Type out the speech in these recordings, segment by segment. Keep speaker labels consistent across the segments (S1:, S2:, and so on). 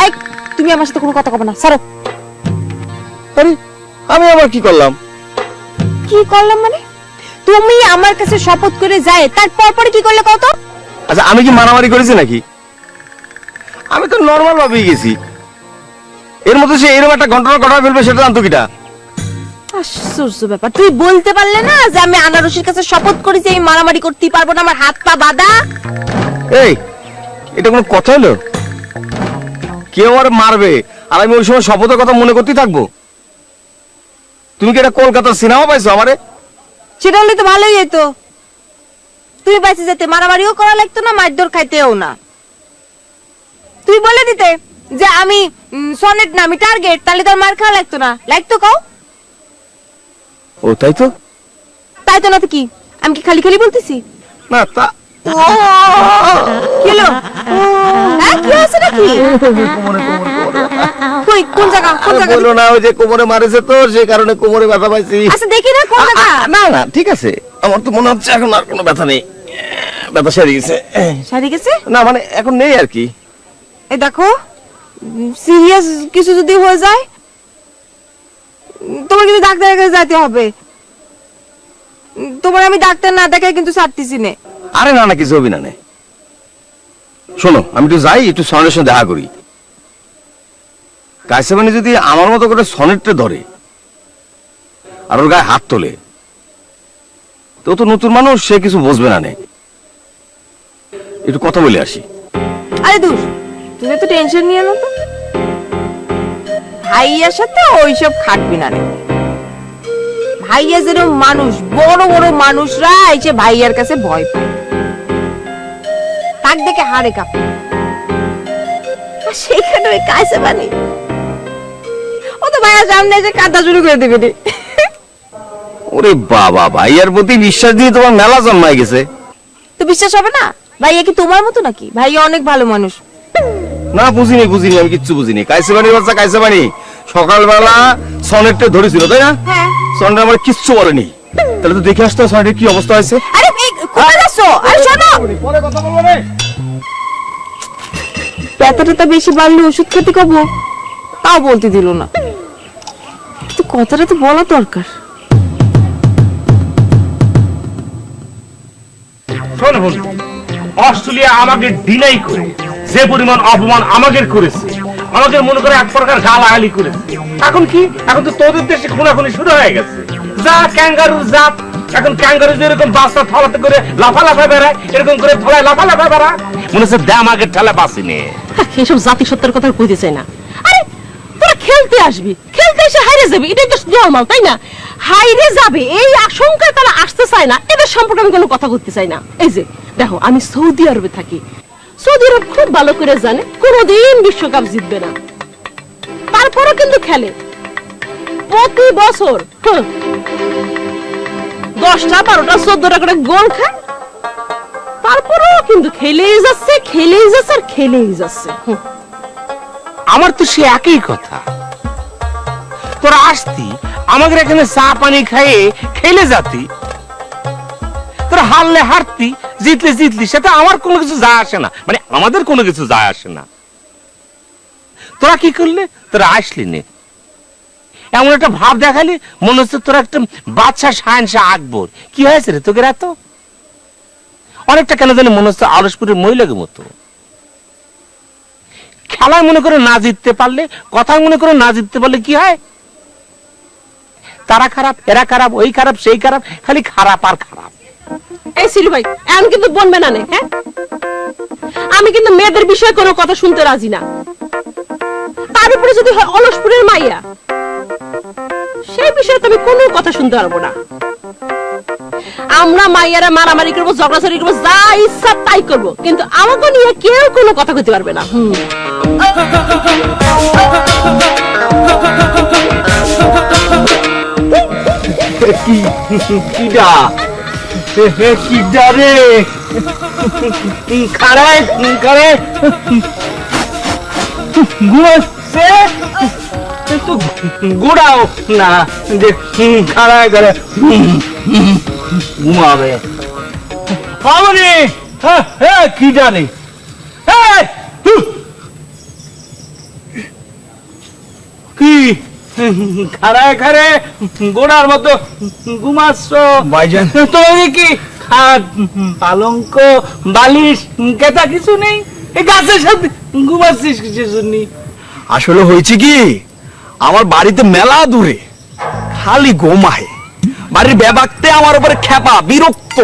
S1: এই তুমি আমার সাথে কোনো কথা কবে না, ছাড়ো।
S2: আরে আমি আবার কি করলাম?
S1: কি করলাম মানে? তুমি আমার কাছে শপথ করে যায় তারপর পরে কি করলে কত?
S2: আচ্ছা আমি কি মারামারি করেছি নাকি? আমি তো নরমাল ভাবেই গেছি। এর মধ্যে সে এরকম একটা ঘটনা ঘটা ফেলবে সেটা জানতো কিটা?
S1: আশ্চর্য ব্যাপার, তুই বলতে পারলে না যে আমি আনারসের কাছে শপথ করেছি আমি মারামারি করতে পারবো না, আমার হাত পা বাঁধা।
S2: এই এটা কোনো কথা হলো? কেউ আর মারবে আর আমি ওই সময় শপথের কথা মনে করতেই থাকবো? তুমি কি এটা কলকাতার সিনেমা পাইছো আমারে?
S1: সেটা হলে তো ভালোই হতো, তুই বাইসে যেতে মারামারিও করা লাগতো না, মারধর খাইতেও না। তুই বলে দিতে যে আমি সনেট না আমি টার্গেট, তাহলে তোর মার খাওয়া লাগতো না। লাগতো কাও?
S2: ও তাই তো।
S1: তাই তো না তো কি? আমি কি খালি খালি বলতেছি?
S2: না তা
S1: কি হলো? হ্যাঁ কি হয়েছে নাকি? কই কোন জায়গা কোন জায়গা?
S2: বলো না, ওই যে কোমরে মারেছে তো সেই কারণে কোমরে ব্যথা পাইছি।
S1: আচ্ছা দেখি না কোন জায়গা।
S2: না না ঠিক আছে, আমার তো মনে হচ্ছে এখন আর কোনো ব্যথা নেই, ব্যথা সেরে গেছে।
S1: সারি গেছে?
S2: না মানে এখন নেই আর কি।
S1: এই দেখো সিরিয়াস কিছু যদি হয়ে যায় তোমার কিন্তু ডাক্তারের কাছে যেতে হবে। তোমার আমি ডাক্তার না দেখাই কিন্তু ছাড়তেছি না।
S2: আরে না না কিছু হবি না। শোনো আমি একটু যাই, একটু সনেটের সঙ্গে দেখা করি। কাইসাবানি যদি আমার মতো করে সনেটটা ধরে আর ওর গায়ে হাত তোলে তো তো নতুন মানুষ, সে কিছু বুঝবে না। একটু কথা বলে আসি।
S1: আরে দূর, তুমি তো টেনশন নিয়ে না তো, ভাইয়ার সাথে ওইসব খাটবি না রে। ভাইয়া যেরকম মানুষ, বড় বড় মানুষরা এসে ভাইয়ার কাছে ভয় পায়, তাক দেখে হাড়ে কাঁপে। আর সেইখানে ওই কাইসাবানি ও তো ভাইয়ার সামনে এসে কাঁদা শুরু করে দেবে রে।
S2: ওরে বাবা, ভাইয়ার প্রতি বিশ্বাস দিয়ে তোমার মেলা জন্মায় গেছে।
S1: তো বিশ্বাস হবে না? ভাইয়া কি তোমার মতো নাকি? ভাইয়া অনেক ভালো মানুষ।
S2: না বুঝিনি, আমি কিচ্ছু বুঝিনি। কাইসাবানির বাচ্চা কাইসাবানি সকালবেলা সনেটটা ধরেছিল তাই না?
S1: হ্যাঁ।
S2: সনেট আমার কিচ্ছু বলেনি, তাহলে তো দেখে আসতে সনেটের কি অবস্থা হয়েছে।
S1: আরে এই কোথায় যাচ্ছ? আরে শোনো,
S2: পরে কথা বলবো রে।
S1: ব্যথাটা বেশি বাড়লে ওষুধ খেতে কব, তাও বলতে দিল না। কিন্তু কথাটা তো বলা দরকার।
S3: শোন বন্ধু, অস্ট্রেলিয়া আমাকে ডিনাই করে যে পরিমাণ অপমান আমাকে করেছে, আমাকে মনে করে এক প্রকার গালাগালি করেছে। এখন কি? এখন তো তোদের দেশে খুনাখুনি শুরু হয়ে গেছে। যা ক্যাঙ্গারু জাত, এখন ক্যাঙ্গারু যেরকম বাচ্চা থলাতে করে লাফালাফা বেড়ায়, এরকম করে থলায় লাফালাফা বেড়ায়, মনে হচ্ছে দামাগের ঠেলা বাঁচিনি।
S4: এসব জাতি সত্যের কথা কইতে চাই না। আরে তোরা খেলতে আসবি, খেলতে এসে হাইরে যাবি, এটাই তো নরমাল তাই না? হাইরে যাবে এই আশঙ্কায় তারা আসতে চায় না, এদের সম্পর্কে আমি কোনো কথা করতে চাই না। এই যে দেখো আমি সৌদি আরবে থাকি, সৌদি আরব খুব ভালো করে জানে কোনোদিন বিশ্বকাপ জিতবে না, তারপরও কিন্তু খেলে প্রতি বছর 10টা 12টা 14টা করে গোল খায়, তারপরও কিন্তু খেলেই যাচ্ছে খেলেই যাচ্ছে আর খেলেই যাচ্ছে।
S3: আমার তো সে একই কথা, তোরা আসতি আমাদের এখানে চা পানি খাইয়ে খেলে যাতি, তোরা হারলে হারতি, জিতলে জিতলি, সেটা আমার কোনো কিছু যায় আসে না, মানে আমাদের কোনো কিছু যায় আসে না। তোরা কি করলে? তোরা আসলি নে, এমন একটা ভাব দেখালি মনে হচ্ছে তোরা একটা বাদশা শাহেনশাহ আকবর। কি হয়েছে রে তোকে? এত অনেকটা কেন জানি মনে হচ্ছে আরশপুরের মহিলাদের মতো। খেলায় মনে করে না জিততে পারলে, কথায় মনে করে না জিততে পারলে কি হয়? তারা খারাপ, এরা খারাপ, ওই খারাপ, সেই খারাপ, খালি খারাপ আর খারাপ।
S4: এই সিলু ভাই এখন কিন্তু বলবে না নে, হ্যাঁ? আমি কিন্তু মেয়েদের বিষয়ে কোনো কথা শুনতে রাজি না, তার উপরে যদি হয় অলসপুরের মাইয়া, সেই বিষয়ে তো আমি কোনো কথা শুনতে পারবো না। আমরা মাইয়ারা মারামারি করবো, ঝগড়াঝড়ি করবো, যা ইচ্ছা তাই করবো, কিন্তু আমাকে নিয়ে কেউ কোনো কথা কইতে পারবে না।
S2: কিডা কিডা রে? কি খারায় খারায় ঘুমাচ্ছে তো ঘুরাও না যে খারায় করে ঘুমাবে। আমারে কিডা রে?
S5: খাড়ায় খাড়ে গোড়ার মতো ঘুমাচ্ছ
S2: ভাইজান।
S5: তোমাকে কি খাট পালঙ্ক বালিশ কেতা কিছু নেই এই গাছের সাথে ঘুমাচ্ছিস কিসের জন্য?
S2: আসলে হয়েছে কি, আমার বাড়িতে মেলা দূরে, খালি গোমায় বাড়ির ব্যাপারতে আমার উপরে খেপা বিরক্ত।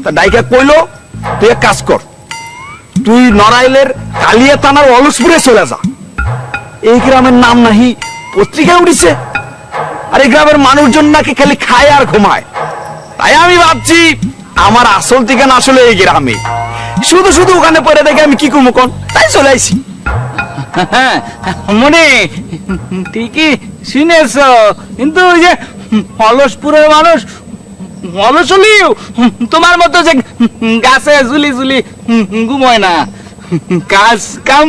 S2: তা ডাইকা কইলো তুই এক কাজ কর, তুই নড়াইলের কালিয়া থানার অলসপুরে চলে যা। এই গ্রামের নাম নাহি পত্রিকায় উঠেছে, আর এই গ্রামের মানুষজন নাকি খালি খায় আর ঘুমায়। তাই আমি ভাবছি আমার আসল ঠিকানা আসলে এই গ্রামে, শুধু শুধু ওখানে পড়ে দেখে আমি কি করবো কোন, তাই চলে আইছি।
S5: হ্যাঁ মনে ঠিকই শুনেছ, কিন্তু ওই যে অলসপুরের মানুষ অলস হলেও তোমার মতো যে গাছে ঝুলি ঝুলি ঘুমোয় না, কাজ কাম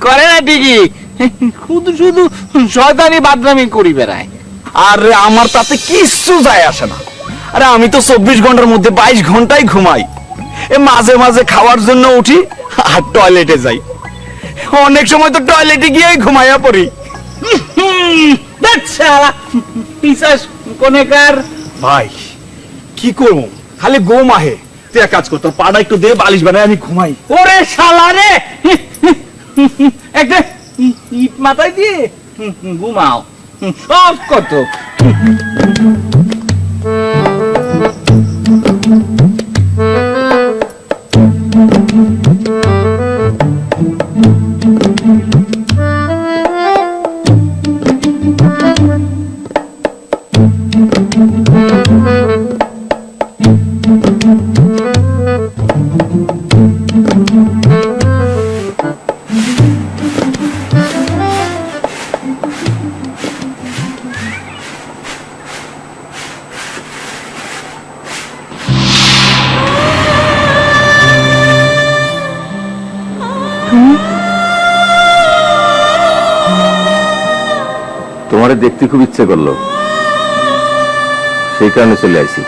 S5: করে না ঠিকই, শুধু শুধু শয়তানি বাদরামি করি বেড়ায়।
S2: আরে আমার তাতে কিচ্ছু যায় আসে না। আরে আমি তো 24 ঘন্টার মধ্যে 22 ঘন্টাই ঘুমাই। এ মাঝে মাঝে খাওয়ার জন্য উঠি আর টয়লেটে যাই, অনেক সময় তো টয়লেটে গিয়েই ঘুমাইয়া পড়ি।
S5: পিসাস কোনেকার
S2: ভাই কি করবো, খালি গোম আহে। তুই এক কাজ কর, তোর পাটা একটু দে, বালিশ বানায় আমি ঘুমাই।
S5: ওরে শালা রে, একটা ইট মাথায় দিয়ে ঘুমাও, সব কত।
S2: তোমারে দেখতে খুব ইচ্ছে করলো, সেই কারণে চলে আইছি।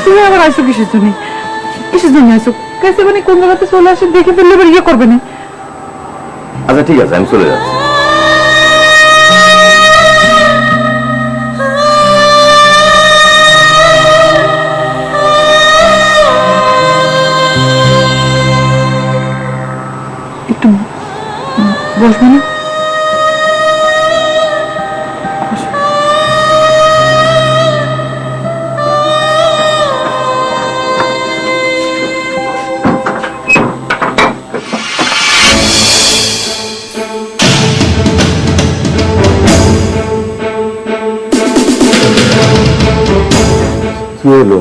S6: তুমি আবার আইসো কিসের জন্য? কিসের জন্য আইসো? কাছে মানে কোন জায়গাতে চলে আসে দেখে ফেললে এবার ইয়ে করবে না।
S2: আচ্ছা ঠিক আছে, আমি চলে যাচ্ছি।
S6: একটু বসবে না?
S2: কি হলো,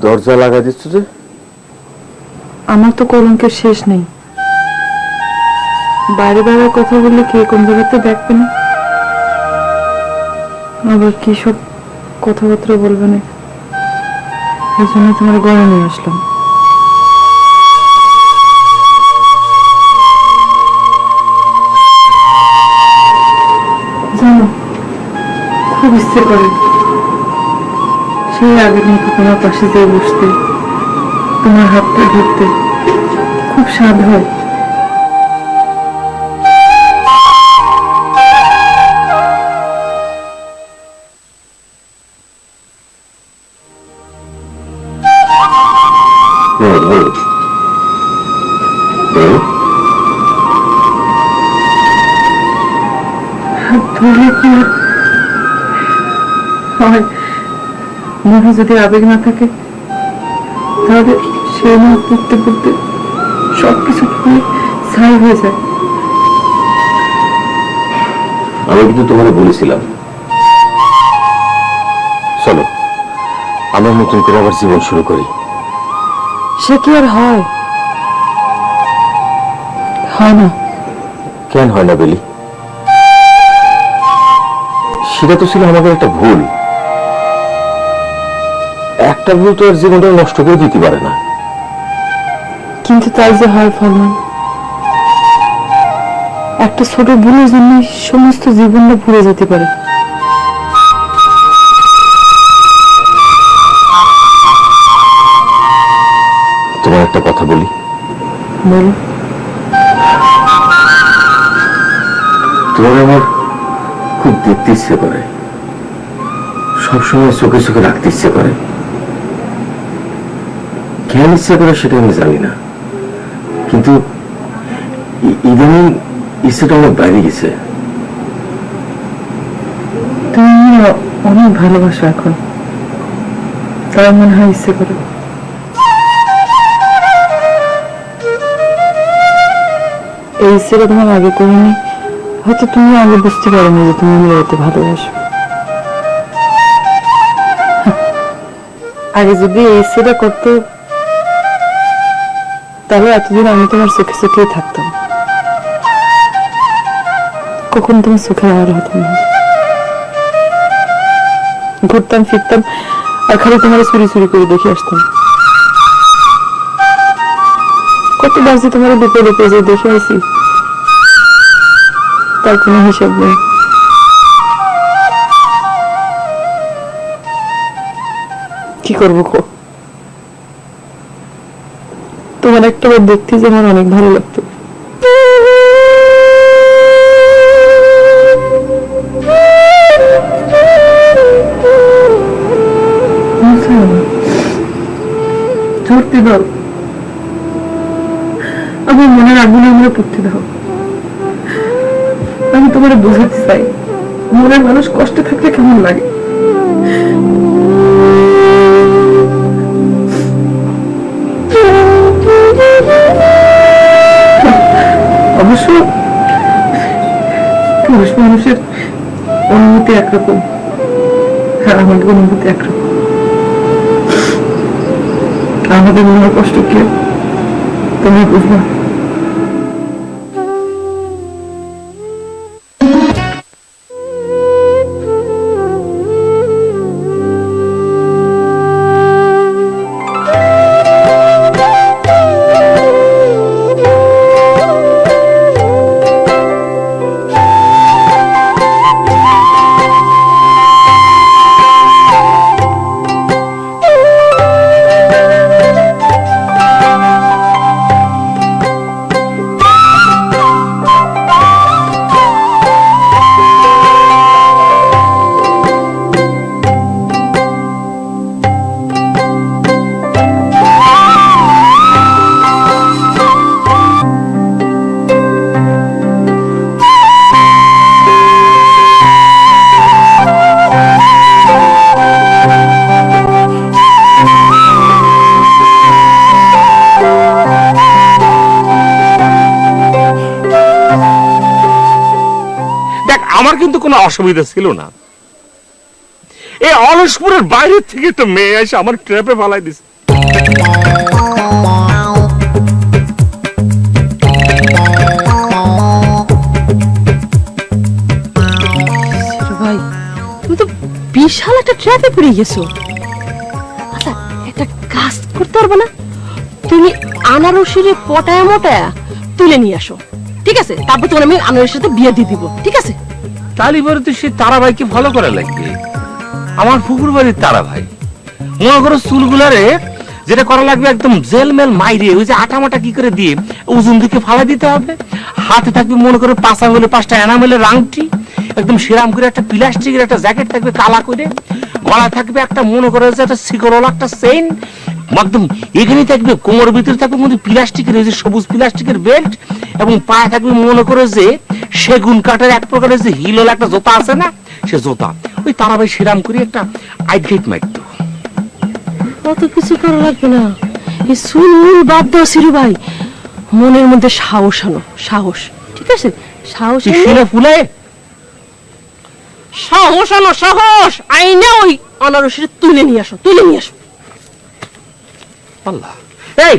S2: দরজা লাগাই দিচ্ছ যে?
S6: আমার তো কলঙ্কের শেষ নেই। বাইরে বাইরে কথা বললে কে কোন জায়গাতে দেখবে না, আবার কি সব কথাবার্তা বলবে না, এই জন্য তোমার ঘরে নিয়ে আসলাম। জানো, খুব ইচ্ছে করে সেই আগের মতো তোমার পাশে যেয়ে বসতে, তোমার হাতটা ধরতে খুব স্বাদ হয়। ধরলে কি হয়, মনে যদি আবেগ না থাকে তাহলে সে মনে পড়তে পড়তে সবকিছু ছাই হয়ে যায়।
S2: আমি কিন্তু তোমাকে বলেছিলাম, চলো আমরা নতুন করে আবার জীবন শুরু করি।
S6: সে কি আর হয়? হয় না।
S2: কেন হয় না বেলি? সেটা তো ছিল আমাদের একটা ভুল। একটা ভুল তো আর জীবনটা নষ্ট করে দিতে পারে না।
S6: কিন্তু তাই যে হয় ফলমান, একটা ছোট ভুলের জন্য সমস্ত জীবনটা ভুলে যেতে পারে।
S2: তোমার একটা কথা বলি।
S6: বলো।
S7: তোমার আমার খুব দেখতে ইচ্ছে করে, সবসময় চোখে চোখে রাখতে ইচ্ছে করে। কেন ইচ্ছে করে সেটা আমি জানি না, কিন্তু ইদানিং ইচ্ছেটা আমার বাইরে গেছে।
S6: তুমি অনেক ভালোবাসো এখন, তাই মনে হয় ইচ্ছে করে। এই ইচ্ছেটা তোমার আগে করিনি, হয়তো তুমি আগে বুঝতে পারোনি যে তুমি মেয়েতে ভালোবাসো। আগে যদি এই ইচ্ছেটা করতো, তাহলে এতদিন আমি তোমার চোখে চোখেই থাকতাম, কখন তোমার চোখে আর হতাম না। ঘুরতাম ফিরতাম আর খালি তোমার চুরি চুরি করে দেখে আসতাম। কতবার যে তোমার লুপে লুপে যে দেখে আসি, তার কোনো হিসাব নেই। কি করবো কো, তোমার একটা বার দেখতে যে আমার অনেক ভালো লাগতো। ধরতে দাও, আমার মনের আগুনে আমরা পড়তে দাও। আমি তোমার বোঝাতে চাই, মনের মানুষ কষ্টে থাকলে কেমন লাগে। অবশ্য পুরুষ মানুষের অনুভূতি একরকম, আর আমাদের অনুভূতি একরকম। আমাদের মনের কষ্ট কি তুমি বুঝবা।
S3: আমার কিন্তু কোনো অসুবিধা ছিল না। এই অলসপুরের বাইরে থেকে তো মেয়ে এসে আমার ট্র্যাপে ফালাই দিছে।
S4: ভাই, তুমি তো বিশাল একটা ট্র্যাপে পড়ে গেছো। আচ্ছা, একটা কাজ করতে পারবো না? তুমি আনারসিরে পটায়া মোটায়া তুলে নিয়ে আসো, ঠিক আছে? তারপর তোমার আমি আনারসের সাথে বিয়ে দিয়ে দিব, ঠিক আছে?
S3: তালি বলে তো সে তারা ভাইকে ফলো করা লাগবে। আমার পুকুর বাড়ির তারা ভাই, মনে করো চুলগুলারে যেটা করা লাগবে একদম জেলমেল মাইরে, ওই যে আটামাটা কি করে দিয়ে ওজন দিকে ফালা দিতে হবে। হাতে থাকবে মনে করো 5 আঙ্গুলে 5টা এনামেলের আংটি, একদম সেরাম করে একটা প্লাস্টিকের একটা জ্যাকেট থাকবে কালা করে, গলা থাকবে একটা মনে করো যে একটা শিকড়ওয়ালা একটা চেইন, একদম এখানে থাকবে কোমর ভিতরে থাকবে মধ্যে প্লাস্টিকের এই যে সবুজ প্লাস্টিকের বেল্ট, এবং পায়ে থাকবে মনে করো যে সেগুন কাঠের এক প্রকারের যে হিলওয়ালা একটা জুতা আছে না, সে জুতা। ওই তারাবাই সেরাম করে একটা আইডেট মারতো।
S4: অত কিছু করা লাগবে না, এই সুল বাদ দাও সিরু ভাই, মনের মধ্যে সাহস আনো, সাহস, ঠিক আছে? সাহস
S3: ফুলে
S4: সাহস আনো, সাহস আইনা ওই আনারসিরে তুলে নিয়ে আসো, তুলে নিয়ে আসো।
S3: আল্লাহ, এই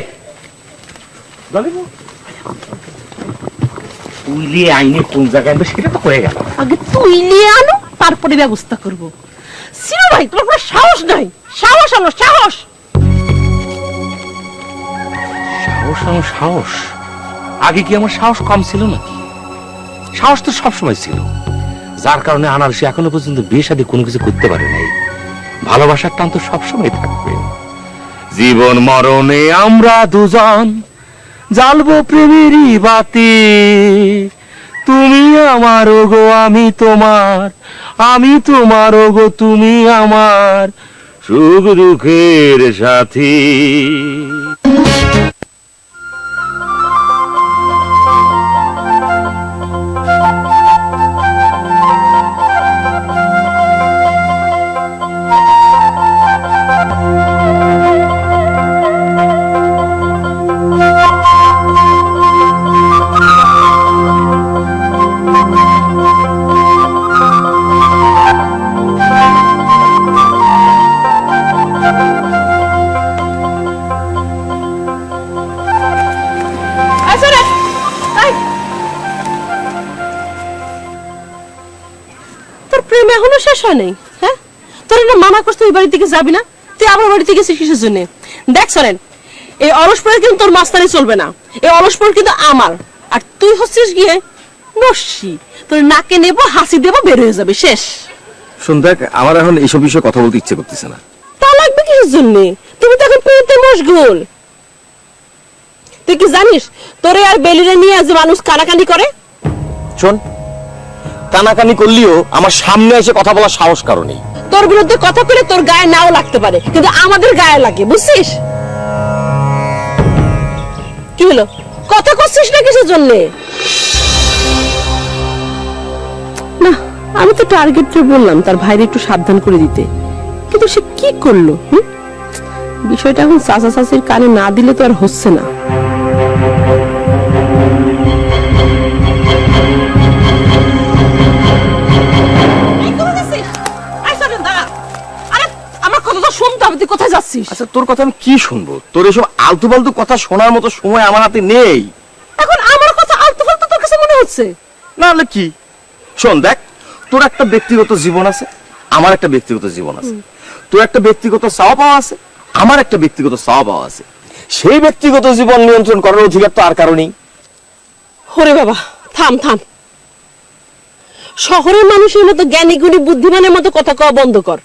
S3: তুইলে আইনে কোন জায়গায় আনবে সেটা তো হয়ে গেল।
S4: আগে তুইলে আনো, তারপরে ব্যবস্থা করব। সিরু ভাই, তোমার কোনো সাহস নাই, সাহস আনো, সাহস।
S3: সাহস আনো, সাহস? আগে কি আমার সাহস কম ছিল নাকি? সাহস তো সবসময় ছিল, যার কারণে আনারসি এখনো পর্যন্ত বিয়ে শাদী কোনো কিছু করতে পারে নাই। ভালোবাসার টান তো সবসময় থাকবে। জীবন মরণে আমরা দুজন জ্বালবো প্রেমেরই বাতি। তুমি আমার গো আমি তোমার, আমি তোমার গো তুমি আমার, সুখ দুঃখের সাথী।
S4: তোর প্রেম এখনো শেষ হয় নাই? হ্যাঁ, তোর না মানা করতে ওই বাড়ি থেকে যাবি না, তুই আবার বাড়িতে গেছিস কিসের জন্য? দেখ সরেন, এই অলসপরে কিন্তু তোর মাস্তানি চলবে না, এই অলসপর কিন্তু আমার। আর তুই হচ্ছিস গিয়ে নস্যি, তোর নাকে নেবো, হাসি দেবো, বের হয়ে যাবে, শেষ।
S7: শোন দেখ, আমার এখন এইসব বিষয়ে কথা বলতে ইচ্ছে করতেছে না।
S4: তা লাগবে কিসের জন্য? তুমি তো এখন প্রেমে মশগুল। তুই কি জানিস তোরে আর বেলিরে নিয়ে আজ মানুষ কানাকানি করে?
S7: শোন, কানাকানি করলেও আমার সামনে এসে কথা বলার সাহস কারো নেই।
S4: তোর বিরুদ্ধে কথা বলে তোর গায়ে নাও লাগতে পারে, কিন্তু আমাদের গায়ে লাগে, বুঝছিস? কি হলো, কথা করছিস না কিসের জন্য? না, আমি তো টার্গেটে বললাম তার ভাইরে একটু সাবধান করে দিতে, কিন্তু সে কি করলো? বিষয়টা এখন চাচা চাচির কানে না দিলে তো আর হচ্ছে না। কোথায় যাচ্ছিস?
S7: আচ্ছা, তোর কথা আমি কি শুনবো? তোর এসব আলতু ফালতু কথা শোনার মতো সময় আমার হাতে নেই।
S4: এখন আমার কথা আলতু ফালতু তোর কাছে মনে হচ্ছে?
S7: না হলে কি? শোন দেখ, তোর একটা ব্যক্তিগত জীবন আছে, আমার একটা ব্যক্তিগত জীবন আছে। তোর একটা ব্যক্তিগত চাওয়া পাওয়া আছে, আমার একটা ব্যক্তিগত চাওয়া পাওয়া আছে। সেই ব্যক্তিগত জীবন নিয়ন্ত্রণ করার অধিকার তো আর কারো নেই।
S4: ওরে বাবা, থাম থাম। শহরের মানুষের মতো জ্ঞানী গুণী বুদ্ধিমানের মতো কথা কওয়া বন্ধ কর।